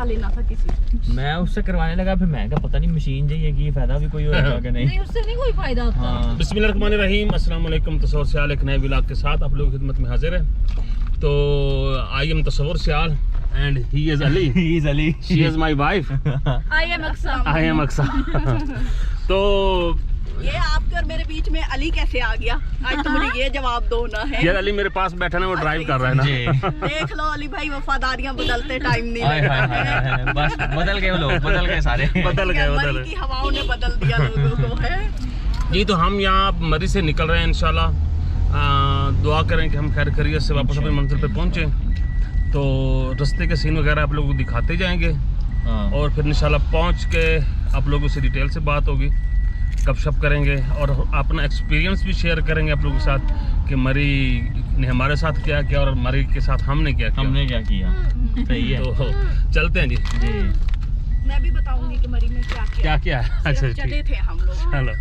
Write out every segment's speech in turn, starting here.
लेना था किसी। मैं उससे करवाने लगा, फिर मैं पता नहीं मशीन चाहिए कि फायदा भी कोई होगा कि नहीं। नहीं उससे नहीं कोई फायदा होता। हाँ। बिस्मिल्लाहिर्रहमानिर्रहीम, अस्सलाम वालेकुम। तस्वर सियाल एक नए व्लॉग के साथ आप लोगों की खिदमत में हाजिर है। तो I am Taswar Sial and he is Ali, he is Ali, she is my wife, I am Aqsa. तो ये आपके और मेरे बीच में अली कैसे आ गया? आज तो मुझे ये जवाब दो ना है। यार अली मेरे पास बैठा ना, वो ड्राइव कर रहा है ना। देख लो अली भाई, वफादारियां बदलते टाइम नहीं हाय लगा हाय है। हाय, बस बदल गए वो लोग, बदल गए सारे। बदल गए मरी की हवाओं ने बदल दिया लोगों को है। जी। तो हम यहाँ मरी से निकल रहे हैं इंशाल्लाह। दुआ करें कि हम खैर खैरियत से वापस अपनी मंजिल पे पहुँचे। तो रास्ते के सीन वगैरह आप लोगों को दिखाते जाएंगे और फिर इंशाल्लाह पहुँच के आप लोगों से डिटेल से बात होगी, गपशप करेंगे और अपना एक्सपीरियंस भी शेयर करेंगे आप लोगों के साथ कि मरी ने हमारे साथ क्या किया और मरी के साथ हमने क्या किया। सही है। तो चलते हैं जी। मैं भी बताऊंगी कि मरी में क्या क्या है। अच्छा चले थे हम लोग। हेलो।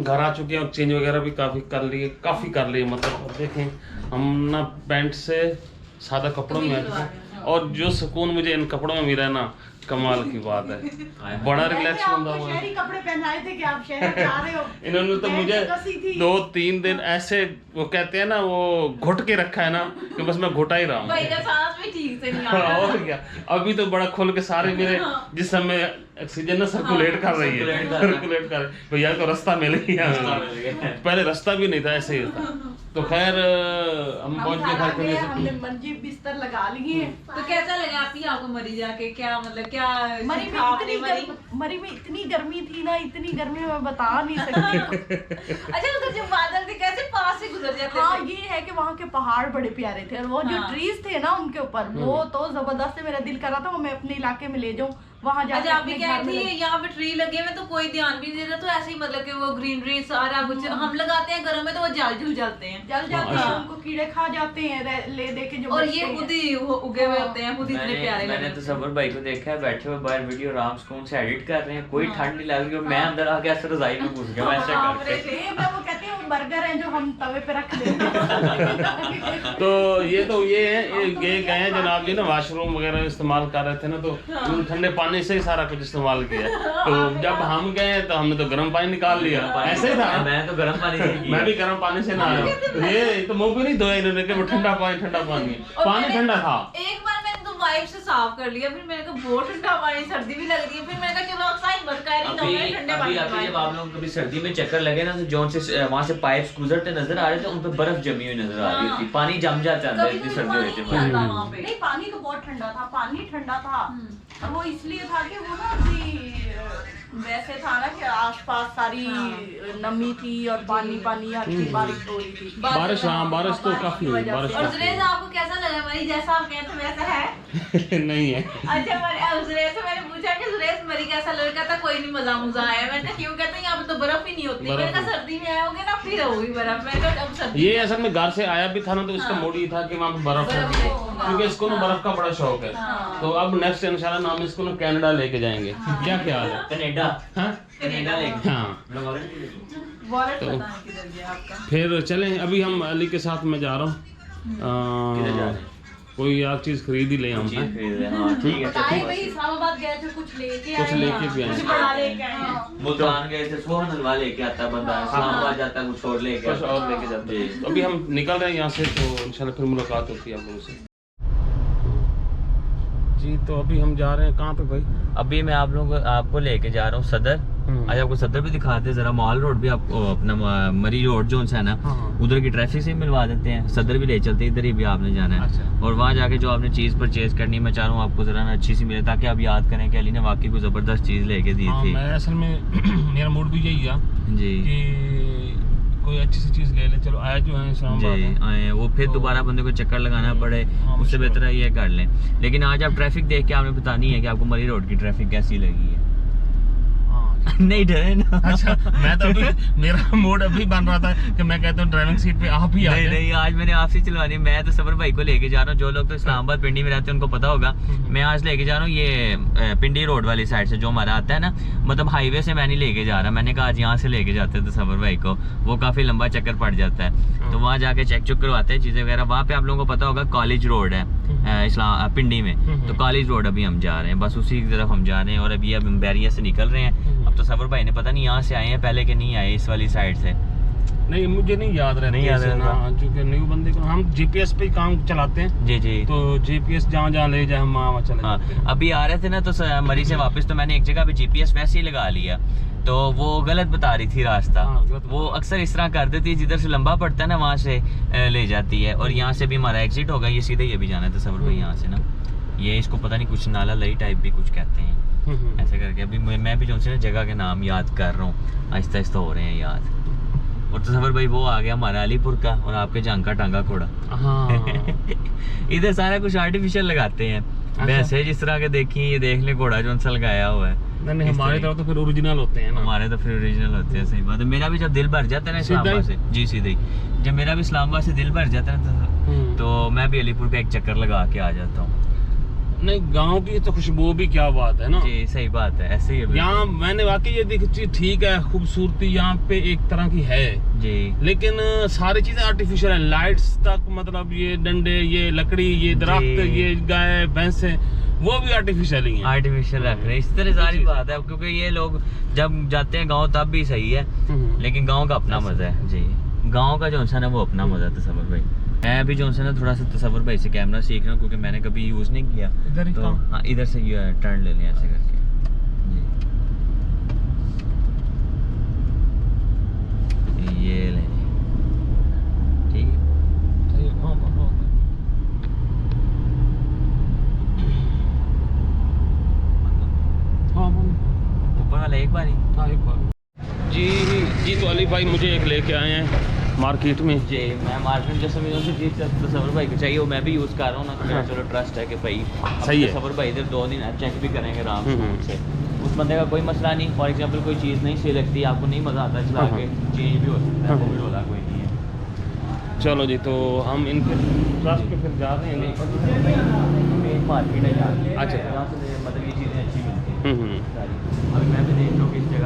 घर आ चुके हैं और चेंज वगैरह भी काफ़ी कर लिए मतलब देखें हम ना पैंट से सादा कपड़ों में और जो सुकून मुझे इन कपड़ों में मिला है ना, कमाल की बात है। बड़ा रिलैक्स बंदा हुआ है। कपड़े पहनाए थे कि आप शहर जा रहे हो। इन्होंने तो मुझे 2-3 दिन ऐसे वो कहते हैं ना, वो घुट के रखा है ना कि बस मैं घुटा ही रहा हूँ। सांस भी ठीक से नहीं आ रहा। और क्या, अभी तो बड़ा खुल के सारे मेरे जिस समय ऑक्सीजन ना सर्कुलेट कर रही है, भैया को रास्ता मिल गया। पहले रास्ता भी नहीं था, ऐसे ही था। तो खैर हम पहुंच गए, हमने मंजी बिस्तर लगा लिए। तो कैसा लगा आपको मरी जाके? क्या मतलब क्या मरी में इतनी गर्मी थी ना, इतनी गर्मी मैं बता नहीं सकती। अच्छा उधर जो बादल थे कैसे पास से गुजर जाते? हाँ ये है कि वहाँ के पहाड़ बड़े प्यारे थे और वो जो ट्रीज थे ना उनके ऊपर, वो तो जबरदस्त है। मेरा दिल कर रहा था वो मैं अपने इलाके में ले जाऊँ, वहाँ जाके अच्छा, अभी अपने क्या घर में थी लगे। यहाँ पे ट्री लगे हुए तो कोई ध्यान भी नहीं देता, तो ऐसे ही मतलब कि वो ग्रीनरी सारा कुछ हम लगाते हैं घरों में तो वो जल जल जाते हैं, जल जाते हैं, उनको कीड़े खा जाते हैं ले दे के जो और बचते ये हैं। खुद ही उगे हुए होते हैं, खुद ही इतने प्यारे मैंने लगते तो हैं। सबर भाई को देखा है बैठे हुए बाहर वीडियो आराम सुकून से एडिट कर रहे हैं, कोई ठंड नहीं लग रही, और मैं अंदर आके ऐसे रजाई में घुस गया वैसे करके। सेम है, वो कहते हैं वो बर्गर है जो हम तवे पे रख देते हैं। तो ये गए हैं जनाब जी ना वाशरूम वगैरह इस्तेमाल कर रहे थे ना, तो ठंडे पानी से ही सारा कुछ इस्तेमाल किया। तो जब हम गए तो हमने तो गर्म पानी निकाल लिया, ऐसे ही था। मैं तो गर्म पानी से किया। मैं भी गर्म पानी से नहाया। ये तो मुंह भी नहीं धोया इन्होंने कि वो ठंडा पानी और पानी मैंने- ठंडा था। एक बार मैंने तो वाइप से साफ कर लिया, फिर मैंने कहा बहुत ठंडा पानी, सर्दी भी लग रही है, फिर मैंने कहा चलो साइड मत कर रही, अभी ठंडे पानी अभी जब आप लोग कभी सर्दी में चक्कर लगे ना, तो जौन से वहाँ से पाइप्स गुजरते नजर आ रहे थे, उन पे बर्फ जमी हुई नजर आ रही थी, पानी जम जाता है अंदर, इतनी सर्दी होती है। वहाँ पे नहीं, पानी तो बहुत ठंडा था, पानी ठंडा था। और वो इसलिए था कि वो ना अभी वैसे था ना कि आसपास सारी नमी थी और पानी पानी हर चीज बारिश हो रही थी। बारिश, हाँ बारिश तो काफी हुई, बारिश और काफी जुरेज आपको कैसा लगा मरी, जैसा आप कहते वैसा है? हुई। नहीं है। अच्छा, जुरेज से मैंने पूछा कि जुरेज मरी कैसा लगा था, कोई नहीं मजा मुजा आया। मैंने कहा क्यों, कहते यहाँ पे तो बर्फ ही नहीं होती। मैंने कहा सर्दी में आए होगे ना फिर होगी बर्फ। मैंने कहा अब सर्दी ये असल में घर से आया भी था ना, तो इसका मूड ये था कि वहाँ पे बर्फ है, क्योंकि इसको ना बर्फ का बड़ा शौक है। तो अब नेक्स्ट इंशाल्लाह ना हम इसको ना कनाडा लेके जाएंगे। क्या ख्याल है? कनाडा, हाँ कनाडा लेके हाँ। वॉलेट तो- पता नहीं किधर गया आपका। फिर चलें, अभी हम अली के साथ मैं जा रहा किधर जा हूँ। रहे हैं? कोई यार चीज खरीद ही ले हम। चीज खरीद रहे हैं, हाँ ठीक है। बताए भाई, इस्लामाबाद गए थे, कुछ लेके कुछ आए लेके भी आए। कुछ बड़ा लेके आए हैं। मुल्तान गए थे, सोहन हलवा लेके आता बंदा, इस्लामाबाद जाता है कुछ और लेके कुछ आता और लेके जाते हैं। तो अभी हम निकल रहे हैं यहाँ से, तो इंशाल्लाह फिर मुलाकात होती है आप लोगों से। जी तो अभी हम जा रहे हैं कहाँ पे भाई? अभी मैं आपको लेके जा रहा हूँ सदर। आज आपको सदर भी दिखाते हैं जरा, मॉल रोड भी आपको अपना मरी रोड जो है ना, हाँ। उधर की ट्रैफिक से मिलवा देते हैं, सदर भी ले चलते हैं, इधर ही भी आपने जाना है। अच्छा। और वहाँ जाके जो आपने चीज़ परचेज करनी है, मैं चाह रहा हूँ आपको जरा ना अच्छी सी मिले, ताकि आप याद करें कि अली ने वाकई कोई ज़बरदस्त चीज़ लेके दी थी। मैं असल में मेरा मूड भी यही है जी कि कोई अच्छी सी चीज ले ले। चलो आए जो है इस्लामाबाद जी में। आए, वो फिर तो- दोबारा बंदे को चक्कर लगाना पड़े, हाँ, उससे मुश्किल बेहतर है ये कर लें। लेकिन आज आप ट्रैफिक देख के आपने बतानी है कि आपको मरी रोड की ट्रैफिक कैसी लगी है। हाँ। नहीं डरे ना। अच्छा, मैं तो अभी मेरा मूड अभी बन रहा था कि मैं कहता हूँ ड्राइविंग सीट पे आप ही आ नहीं जाएं। नहीं, आज मैंने आपसे चलवानी है। मैं तो सबर भाई को लेके जा रहा हूँ। जो लोग तो इस्लामाबाद पिंडी में रहते हैं उनको पता होगा, मैं आज लेके जा रहा हूँ ये पिंडी रोड वाली साइड से जो हमारा आता है ना, मतलब हाईवे से मैं नहीं लेके जा रहा। मैंने कहा आज यहाँ से लेके जाते हैं तो सबर भाई को, वो काफी लंबा चक्कर पड़ जाता है, तो वहाँ जाके चेक चुक करवाते हैं चीजें वगैरह। वहाँ पे आप लोगों को पता होगा कॉलेज रोड है इस्लाम पिंडी में, तो कॉलेज रोड अभी हम जा रहे हैं, बस उसी की तरफ हम जा रहे हैं। और अभी अब हम बैरियर से निकल रहे हैं। अब तो सबर भाई ने पता नहीं यहाँ से आए हैं पहले के नहीं आए इस वाली साइड से। नहीं मुझे नहीं याद रहता, नहीं याद ऐसे ना, रहता। क्योंकि न्यू बंदे को हम जीपीएस पे ही काम चलाते हैं, जी जी। तो जीपीएस जहाँ जहाँ ले जाए हम वहाँ चले हाँ, जाते हैं। अभी आ रहे थे ना तो मरी से वापस, तो मैंने एक जगह पे जीपीएस वैसे ही लगा लिया, तो वो गलत बता रही थी रास्ता। हाँ, गलत वो अक्सर इस तरह कर देती है, जिधर से लंबा पड़ता है ना वहाँ से ले जाती है। और यहाँ से भी हमारा एग्जिट होगा, ये सीधे ये भी जाना था सबर भाई यहाँ से ना, ये इसको पता नहीं कुछ नाला लई टाइप भी कुछ कहते हैं ऐसे करके। अभी मैं भी जो से ना जगह के नाम याद कर रहा हूँ, आहिस्ता आहिस्ता हो रहे हैं याद। और तो सबर भाई वो आ गया हमारा अलीपुर का, और आपके जंग का टांगा घोड़ा। हाँ। इधर सारा कुछ आर्टिफिशियल लगाते हैं, वैसे जिस तरह के देखी ये देख ले घोड़ा जो सा लगाया हुआ है। नहीं हमारे तरफ तो फिर ओरिजिनल होते हैं ना। हमारे तो फिर ओरिजिनल होते हैं, सही बात है। मेरा भी जब दिल भर जाता है ना इस्लामाबाद से, जी सीधे ही, जब मेरा भी इस्लामाबाद से दिल भर जाता है ना, तो मैं भी अलीपुर का एक चक्कर लगा के आ जाता हूँ। नहीं गांव की तो खुशबू भी क्या बात है ना। जी सही बात है, ऐसे ही है बिल्कुल। यहाँ मैंने वाकई ये देखी, ठीक है खूबसूरती यहाँ पे एक तरह की है, जी लेकिन सारी चीजें आर्टिफिशियल है। लाइट्स तक, मतलब ये डंडे, ये लकड़ी, ये दरख्त, जी। ये गाय भैंसे, वो भी आर्टिफिशियल ही है। आर्टिफिशियल रख रहे हैं, इस तरह सारी बात है। क्योंकि ये लोग जब जाते हैं गाँव तब भी सही है, लेकिन गाँव का अपना मजा है। जी गाँव का जो है ना वो अपना मजा है। तसव्वुर भाई मैं अभी जो है ना थोड़ा सा तसव्वुर भाई से कैमरा सीख रहा हूँ, क्योंकि मैंने कभी यूज नहीं किया। इधर ही तो काम। हाँ इधर से ये टर्न ले लें ऐसे करके। जी ये ले लें, ठीक है। ऊपर वाला एक बार ही। जी जी, तो अली भाई मुझे एक लेके आए हैं मार्केट में। जी मैं मार्केट जैसे मैं उनसे चीज़ तसव्वुर भाई को चाहिए वो मैं भी यूज़ कर रहा हूँ ना, तो मेरा हाँ। चलो ट्रस्ट है कि भाई सही है। तसव्वुर भाई इधर 2 दिन है, चेक भी करेंगे आराम हम्म। से उस बंदे का कोई मसला नहीं। फॉर एग्जांपल कोई चीज़ नहीं सही लगती, आपको नहीं मज़ा आता चला के, चेंज भी हो सकता है, वो भी रोला कोई नहीं है। चलो जी, तो हम इनके ट्रस्ट पे फिर जा रहे हैं। मेन मार्केट है यहाँ। अच्छा। यहाँ से मतलब ये चीज़ें अच्छी मिलती हैं हम्म। सारी। अभी मैं भी देख रहा हूँ कि इस जगह